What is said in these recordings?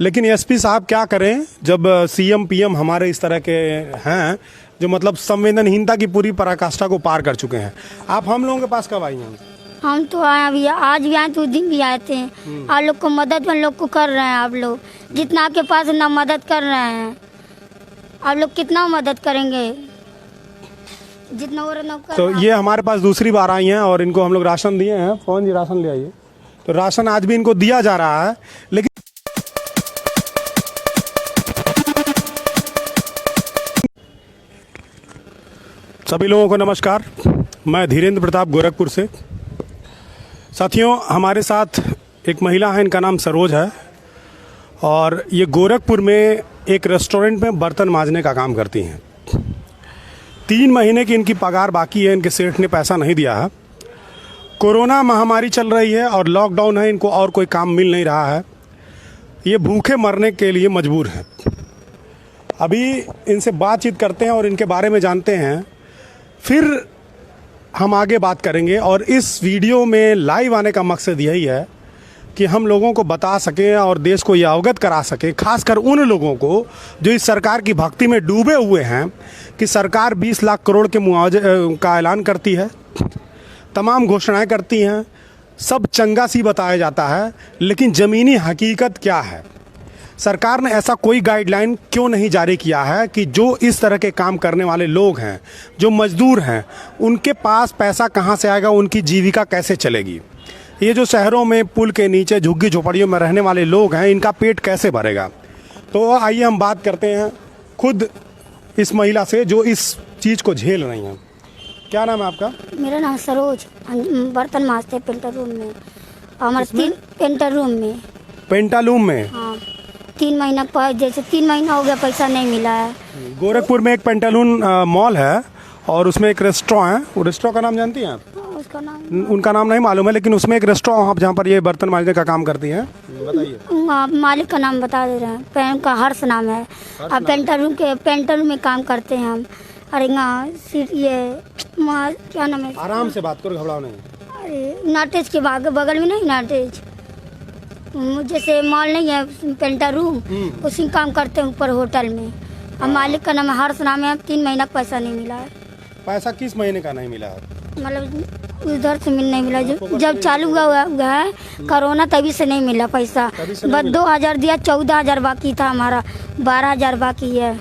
लेकिन एसपी साहब क्या करें जब सीएम पीएम हमारे इस तरह के हैं जो मतलब संवेदनहीनता की पूरी पराकाष्ठा को पार कर चुके हैं। आप हम लोगों के पास कब आई हैं? हम तो आए अभी, आज भी आए तो उस दिन भी आए थे। आप लोग को मदद हम लोग को कर रहे हैं। आप लोग जितना आपके पास ना मदद कर रहे हैं, आप लोग कितना मदद करेंगे जितना और ना कर। तो ये हमारे पास दूसरी बार आई हैं और इनको हम लोग राशन दिए हैं। फोन जी राशन ले आइए। तो राशन आज भी इनको दिया जा रहा है, लेकिन सभी लोगों को नमस्कार। मैं धीरेन्द्र प्रताप गोरखपुर से। साथियों, हमारे साथ एक महिला है, इनका नाम सरोज है और ये गोरखपुर में एक रेस्टोरेंट में बर्तन मांजने का काम करती हैं। 3 महीने की इनकी पगार बाकी है, इनके सेठ ने पैसा नहीं दिया है। कोरोना महामारी चल रही है और लॉकडाउन है, इनको और कोई काम मिल नहीं रहा है। ये भूखे मरने के लिए मजबूर हैं। अभी इनसे बातचीत करते हैं और इनके बारे में जानते हैं, फिर हम आगे बात करेंगे। और इस वीडियो में लाइव आने का मकसद यही है कि हम लोगों को बता सकें और देश को ये अवगत करा सकें, खासकर उन लोगों को जो इस सरकार की भक्ति में डूबे हुए हैं कि सरकार 20 लाख करोड़ के मुआवजे का ऐलान करती है, तमाम घोषणाएं करती हैं, सब चंगा सी बताया जाता है, लेकिन ज़मीनी हकीकत क्या है? सरकार ने ऐसा कोई गाइडलाइन क्यों नहीं जारी किया है कि जो इस तरह के काम करने वाले लोग हैं, जो मजदूर हैं, उनके पास पैसा कहाँ से आएगा, उनकी जीविका कैसे चलेगी? ये जो शहरों में पुल के नीचे झुग्गी झोपड़ियों में रहने वाले लोग हैं, इनका पेट कैसे भरेगा? तो आइए हम बात करते हैं खुद इस महिला से जो इस चीज़ को झेल रही हैं। क्या नाम है आपका? मेरा नाम सरोज। बर्तन मांजते पेंटर रूम में। हमारे पेंटर रूम में। पेंटालूम में? हाँ, 3 महीना पर जैसे 3 महीना हो गया, पैसा नहीं मिला है। गोरखपुर में एक पेंटालून मॉल है और उसमें एक रेस्टोरेंट है। वो रेस्टोरेंट का नाम जानती हैं आप? उसका नाम उनका नाम नहीं मालूम है, लेकिन उसमें एक रेस्टोरेंट है जहाँ पर ये बर्तन मांजने का काम करती हैं। बताइए। मालिक का नाम बता दे रहे हैं। उनका हर्ष नाम है। अब पेंटर रूम में काम करते हैं हम। अरे ये क्या नाम है? आराम से बात करो, घबराओ नहीं। अरे नाटेज के बगल में नहीं, नाटेज जैसे मॉल नहीं है, पेंटर रूम, उसी में काम करते हैं ऊपर होटल में। अब मालिक का नाम हर्ष नाम है। 3 महीना पैसा नहीं मिला है। पैसा किस महीने का नहीं मिला है? मतलब उधर से नहीं मिला, जब चालू हुआ है कोरोना तभी से नहीं मिला पैसा। बस 2000 दिया, 14000 बाकी था हमारा, 12000 बाकी है।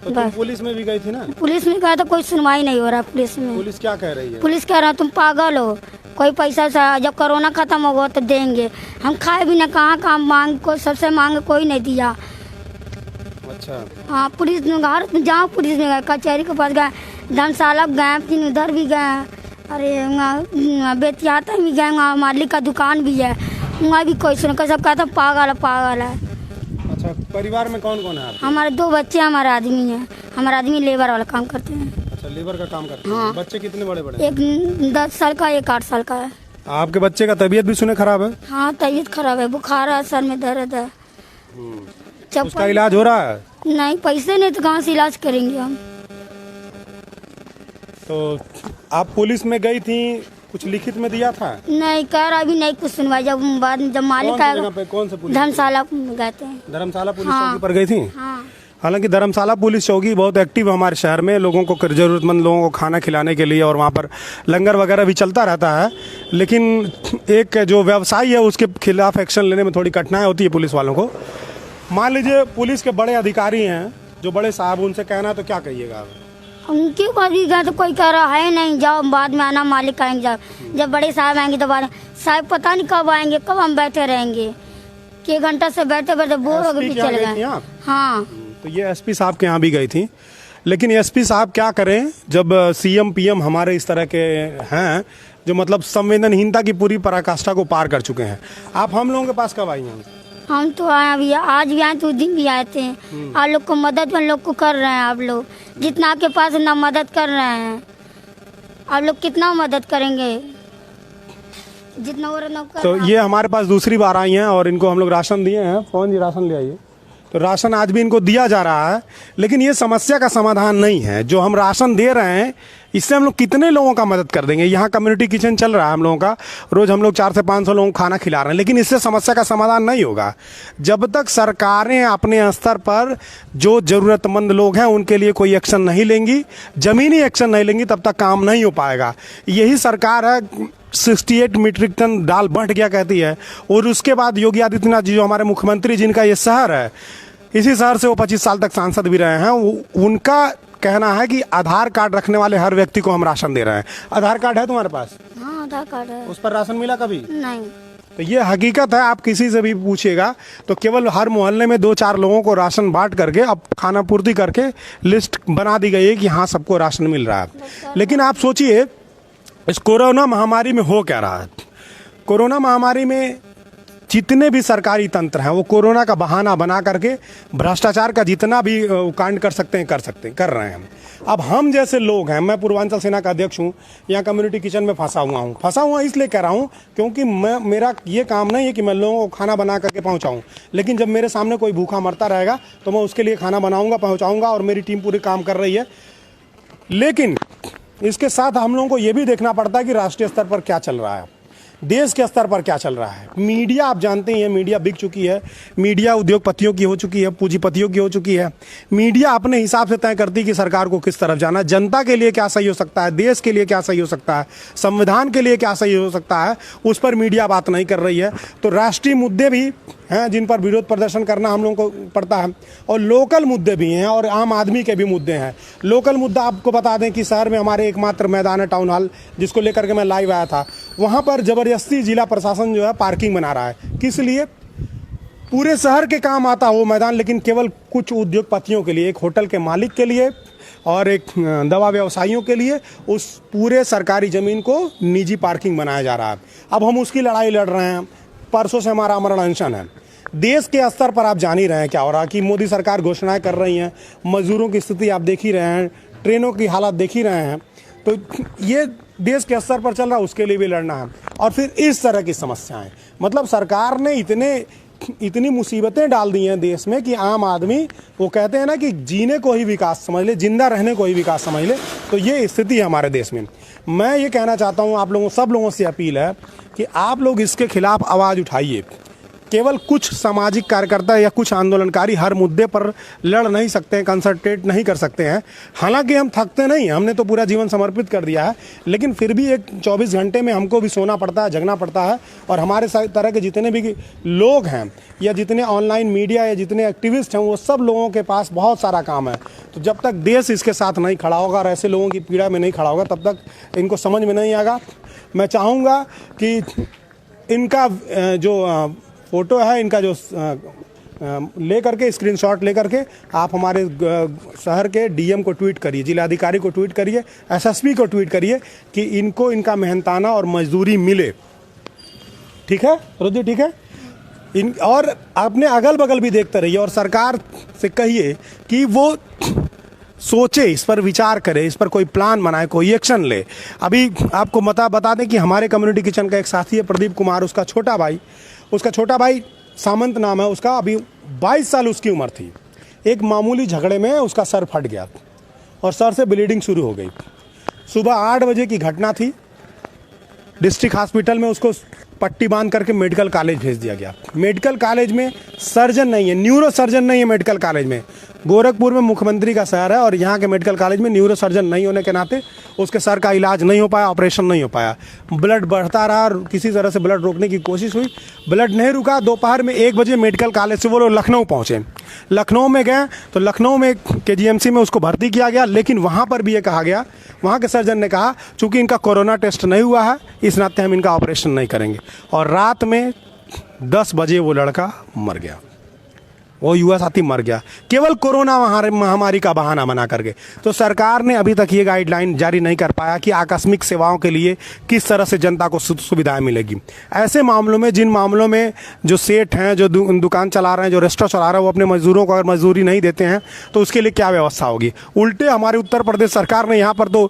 तो तुम पुलिस में भी गई थी ना? पुलिस में गया तो कोई सुनवाई नहीं हो रहा। पुलिस में पुलिस क्या कह रही है? पुलिस कह रहा है तुम पागल हो, कोई पैसा सा जब कोरोना खत्म होगा तो देंगे। हम खाए भी ना, कहाँ मांग को सबसे मांग कोई नहीं दिया। अच्छा। हाँ, पुलिस घर जहाँ पुलिस में गए, कचहरी के पास गए, धर्मशाला गए, फिर उधर भी गए। अरे बेतियाता भी गए, वहाँ मालिक का दुकान भी है, वहाँ भी कोई सुन कर सब कहता पागल है। अच्छा, परिवार में कौन कौन है? हमारे 2 बच्चे, हमारे आदमी हैं। हमारे आदमी लेबर वाला काम करते हैं। अच्छा, लेबर का काम करते हैं। हाँ। बच्चे कितने बड़े बड़े? एक 10 साल का, एक 8 साल का है। आपके बच्चे का तबीयत भी सुने खराब है? हाँ, तबीयत खराब है, बुखार है, सर में दर्द है। उसका इलाज हो रहा है? नहीं, पैसे नहीं तो कहाँ से इलाज करेंगे हम? तो आप पुलिस में गई थी, कुछ लिखित में दिया था? नहीं, कह रहा अभी नहीं कुछ सुनवाई। जब बाद में जब मालिक आएगा। कौन से पुलिस? धर्मशाला गए थे। धर्मशाला पुलिस हाँ। चौकी पर गई थी? हाँ। हालांकि धर्मशाला पुलिस चौकी बहुत एक्टिव है हमारे शहर में, लोगों को ज़रूरतमंद लोगों को खाना खिलाने के लिए, और वहाँ पर लंगर वगैरह भी चलता रहता है। लेकिन एक जो व्यवसायी है उसके खिलाफ एक्शन लेने में थोड़ी कठिनाई होती है पुलिस वालों को। मान लीजिए पुलिस के बड़े अधिकारी हैं, जो बड़े साहब, उनसे कहना तो क्या कहिएगा आप? उनके पास भी गए तो कोई कह रहा है नहीं, जाओ बाद में आना, मालिक आएंगे। जब बड़े साहब आएंगे तो बाद साहब पता नहीं कब आएंगे, कब हम बैठे रहेंगे। कि घंटा से बैठे बैठे बोर हो गए, चले गए। हाँ, तो ये एसपी साहब के यहाँ भी गई थी, लेकिन एसपी साहब क्या करें जब सीएम पीएम हमारे इस तरह के हैं जो मतलब संवेदनहीनता की पूरी पराकाष्ठा को पार कर चुके हैं। आप हम लोगों के पास कब आई हैं? हम तो आए अभी, आज भी आए तो उस दिन भी आए थे। आप लोग को मदद हम लोग को कर रहे हैं। आप लोग जितना आपके पास ना मदद कर रहे हैं, आप लोग कितना मदद करेंगे जितना और ना कर। तो ये हमारे पास दूसरी बार आई हैं और इनको हम लोग राशन दिए हैं। फोन जी राशन ले आइए। तो राशन आज भी इनको दिया जा रहा है, लेकिन ये समस्या का समाधान नहीं है। जो हम राशन दे रहे हैं इससे हम लोग कितने लोगों का मदद कर देंगे। यहाँ कम्युनिटी किचन चल रहा है हम लोगों का, रोज़ हम लोग 400 से 500 लोगों को खाना खिला रहे हैं, लेकिन इससे समस्या का समाधान नहीं होगा। जब तक सरकारें अपने स्तर पर जो ज़रूरतमंद लोग हैं उनके लिए कोई एक्शन नहीं लेंगी, ज़मीनी एक्शन नहीं लेंगी, तब तक काम नहीं हो पाएगा। यही सरकार है 68 मीट्रिक टन दाल बढ़ गया कहती है, और उसके बाद योगी आदित्यनाथ जी जो हमारे मुख्यमंत्री जिनका ये शहर है, इसी शहर से वो 25 साल तक सांसद भी रहे हैं, उनका कहना है कि आधार कार्ड रखने वाले हर व्यक्ति को हम राशन दे रहे हैं। आधार कार्ड है तुम्हारे पास? हाँ आधार कार्ड है। उस पर राशन मिला कभी? नहीं। तो ये हकीकत है, आप किसी से भी पूछिएगा तो केवल हर मोहल्ले में 2-4 लोगों को राशन बांट करके अब खाना पूर्ति करके लिस्ट बना दी गई है कि हाँ सबको राशन मिल रहा है। लेकिन आप सोचिए इस कोरोना महामारी में हो क्या रहा है। कोरोना महामारी में जितने भी सरकारी तंत्र हैं वो कोरोना का बहाना बना करके भ्रष्टाचार का जितना भी कांड कर सकते हैं कर रहे हैं। अब हम जैसे लोग हैं, मैं पूर्वांचल सेना का अध्यक्ष हूँ, यहाँ कम्युनिटी किचन में फंसा हुआ इसलिए कह रहा हूँ क्योंकि मेरा ये काम नहीं है कि मैं लोगों को खाना बना करके पहुँचाऊँ, लेकिन जब मेरे सामने कोई भूखा मरता रहेगा तो मैं उसके लिए खाना बनाऊँगा, पहुँचाऊँगा, और मेरी टीम पूरी काम कर रही है। लेकिन इसके साथ हम लोगों को ये भी देखना पड़ता है कि राष्ट्रीय स्तर पर क्या चल रहा है, देश के स्तर पर क्या चल रहा है। मीडिया आप जानते हैं, मीडिया बिक चुकी है, मीडिया उद्योगपतियों की हो चुकी है, पूंजीपतियों की हो चुकी है। मीडिया अपने हिसाब से तय करती है कि सरकार को किस तरफ जाना है, जनता के लिए क्या सही हो सकता है, देश के लिए क्या सही हो सकता है, संविधान के लिए क्या सही हो सकता है, उस पर मीडिया बात नहीं कर रही है। तो राष्ट्रीय मुद्दे भी हैं जिन पर विरोध प्रदर्शन करना हम लोगों को पड़ता है, और लोकल मुद्दे भी हैं और आम आदमी के भी मुद्दे हैं। लोकल मुद्दा आपको बता दें कि शहर में हमारे एकमात्र मैदान है टाउन हॉल, जिसको लेकर के मैं लाइव आया था। वहाँ पर जबरदस्ती जिला प्रशासन जो है पार्किंग बना रहा है। किस लिए? पूरे शहर के काम आता हो मैदान, लेकिन केवल कुछ उद्योगपतियों के लिए, एक होटल के मालिक के लिए और एक दवा व्यवसायियों के लिए उस पूरे सरकारी ज़मीन को निजी पार्किंग बनाया जा रहा है। अब हम उसकी लड़ाई लड़ रहे हैं। परसों से हमारा अमरण अनशन है। देश के स्तर पर आप जान ही रहे हैं क्या हो रहा है कि मोदी सरकार घोषणाएं कर रही हैं, मजदूरों की स्थिति आप देख ही रहे हैं, ट्रेनों की हालत देख ही रहे हैं। तो ये देश के स्तर पर चल रहा है, उसके लिए भी लड़ना है। और फिर इस तरह की समस्याएं, मतलब सरकार ने इतनी मुसीबतें डाल दी हैं देश में कि आम आदमी, वो कहते हैं ना कि जीने को ही विकास समझ ले, जिंदा रहने को ही विकास समझ ले। तो ये स्थिति है हमारे देश में। मैं ये कहना चाहता हूँ, आप लोगों सब लोगों से अपील है कि आप लोग इसके खिलाफ आवाज़ उठाइए। केवल कुछ सामाजिक कार्यकर्ता या कुछ आंदोलनकारी हर मुद्दे पर लड़ नहीं सकते हैं, कंसंट्रेट नहीं कर सकते हैं। हालांकि हम थकते नहीं हैं, हमने तो पूरा जीवन समर्पित कर दिया है, लेकिन फिर भी एक 24 घंटे में हमको भी सोना पड़ता है, जगना पड़ता है। और हमारे तरह के जितने भी लोग हैं या जितने ऑनलाइन मीडिया या जितने एक्टिविस्ट हैं, वो सब लोगों के पास बहुत सारा काम है। तो जब तक देश इसके साथ नहीं खड़ा होगा और ऐसे लोगों की पीड़ा में नहीं खड़ा होगा, तब तक इनको समझ में नहीं आएगा। मैं चाहूँगा कि इनका जो फ़ोटो है, इनका जो ले करके स्क्रीनशॉट ले करके आप हमारे शहर के डीएम को ट्वीट करिए, जिलाधिकारी को ट्वीट करिए, एसएसपी को ट्वीट करिए कि इनको इनका मेहनताना और मजदूरी मिले। ठीक है रोजी, ठीक है। और अपने अगल बगल भी देखते रहिए और सरकार से कहिए कि वो सोचे, इस पर विचार करे, इस पर कोई प्लान बनाए, कोई एक्शन ले। अभी आपको बता दें कि हमारे कम्युनिटी किचन का एक साथी है प्रदीप कुमार, उसका छोटा भाई सामंत नाम है उसका, अभी 22 साल उसकी उम्र थी। एक मामूली झगड़े में उसका सर फट गया और सर से ब्लीडिंग शुरू हो गई। सुबह 8 बजे की घटना थी। डिस्ट्रिक्ट हॉस्पिटल में उसको पट्टी बांध करके मेडिकल कॉलेज भेज दिया गया। मेडिकल कॉलेज में सर्जन नहीं है, न्यूरो सर्जन नहीं है मेडिकल कॉलेज में। गोरखपुर में मुख्यमंत्री का शहर है और यहाँ के मेडिकल कॉलेज में न्यूरो सर्जन नहीं होने के नाते उसके सर का इलाज नहीं हो पाया, ऑपरेशन नहीं हो पाया। ब्लड बढ़ता रहा और किसी तरह से ब्लड रोकने की कोशिश हुई, ब्लड नहीं रुका। दोपहर में 1 बजे मेडिकल कॉलेज से वो लोग लखनऊ पहुँचे। लखनऊ में गए तो लखनऊ में KGMC में उसको भर्ती किया गया, लेकिन वहाँ पर भी ये कहा गया, वहाँ के सर्जन ने कहा चूँकि इनका कोरोना टेस्ट नहीं हुआ है, इस नाते हम इनका ऑपरेशन नहीं करेंगे। और रात में 10 बजे वो लड़का मर गया, वो युवा साथी मर गया, केवल कोरोना महामारी का बहाना बना करके। तो सरकार ने अभी तक ये गाइडलाइन जारी नहीं कर पाया कि आकस्मिक सेवाओं के लिए किस तरह से जनता को सुविधाएं मिलेगी। ऐसे मामलों में, जिन मामलों में जो सेठ हैं, जो दुकान चला रहे हैं, जो रेस्टोरेंट चला रहे हैं, वो अपने मजदूरों को अगर मजदूरी नहीं देते हैं तो उसके लिए क्या व्यवस्था होगी। उल्टे हमारे उत्तर प्रदेश सरकार ने यहाँ पर तो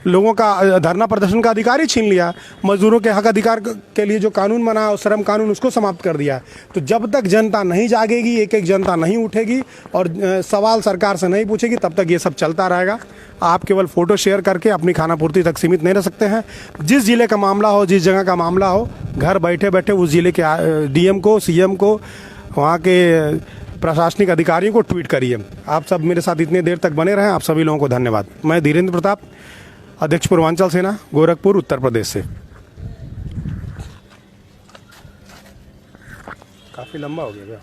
लोगों का धरना प्रदर्शन का अधिकार ही छीन लिया। मजदूरों के हक अधिकार के लिए जो कानून बना, श्रम कानून, उसको समाप्त कर दिया। तो जब तक जनता नहीं जागेगी, एक एक जनता नहीं उठेगी और सवाल सरकार से नहीं पूछेगी, तब तक ये सब चलता रहेगा। आप केवल फ़ोटो शेयर करके अपनी खानापूर्ति तक सीमित नहीं रह सकते हैं। जिस ज़िले का मामला हो, जिस जगह का मामला हो, घर बैठे बैठे उस ज़िले के डीएम को, सीएम को, वहाँ के प्रशासनिक अधिकारियों को ट्वीट करिए। आप सब मेरे साथ इतने देर तक बने रहें, आप सभी लोगों को धन्यवाद। मैं धीरेन्द्र प्रताप, अध्यक्ष पूर्वांचल सेना, गोरखपुर, उत्तर प्रदेश से। काफ़ी लंबा हो गया क्या?